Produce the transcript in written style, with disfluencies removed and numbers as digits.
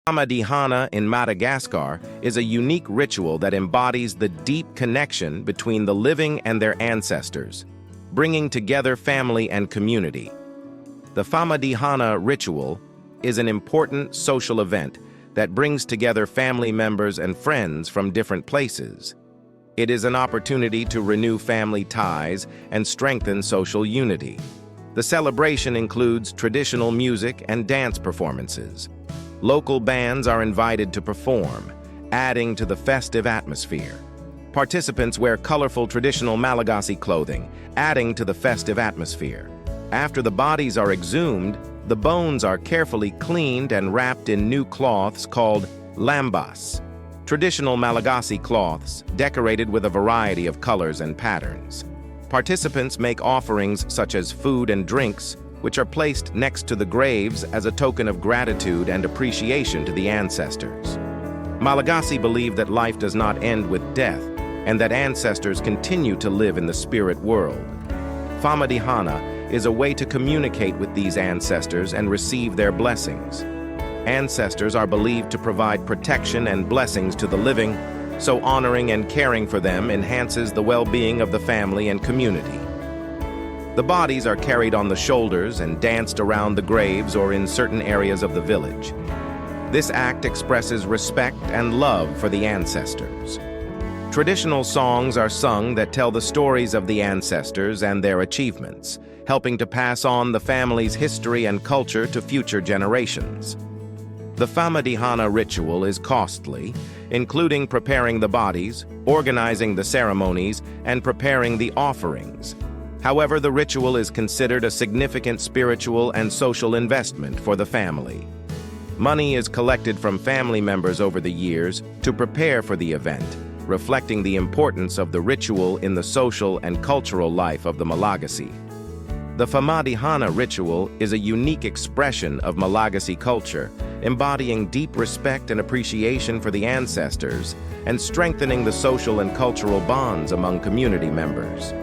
Famadihana in Madagascar is a unique ritual that embodies the deep connection between the living and their ancestors, bringing together family and community. The Famadihana ritual is an important social event that brings together family members and friends from different places. It is an opportunity to renew family ties and strengthen social unity. The celebration includes traditional music and dance performances. Local bands are invited to perform, adding to the festive atmosphere. Participants wear colorful traditional Malagasy clothing, adding to the festive atmosphere. After the bodies are exhumed, the bones are carefully cleaned and wrapped in new cloths called lambas, traditional Malagasy cloths decorated with a variety of colors and patterns. Participants make offerings such as food and drinks, which are placed next to the graves as a token of gratitude and appreciation to the ancestors. Malagasy believe that life does not end with death and that ancestors continue to live in the spirit world. Famadihana is a way to communicate with these ancestors and receive their blessings. Ancestors are believed to provide protection and blessings to the living, so honoring and caring for them enhances the well-being of the family and community. The bodies are carried on the shoulders and danced around the graves or in certain areas of the village. This act expresses respect and love for the ancestors. Traditional songs are sung that tell the stories of the ancestors and their achievements, helping to pass on the family's history and culture to future generations. The Famadihana ritual is costly, including preparing the bodies, organizing the ceremonies, and preparing the offerings. However, the ritual is considered a significant spiritual and social investment for the family. Money is collected from family members over the years to prepare for the event, reflecting the importance of the ritual in the social and cultural life of the Malagasy. The Famadihana ritual is a unique expression of Malagasy culture, embodying deep respect and appreciation for the ancestors and strengthening the social and cultural bonds among community members.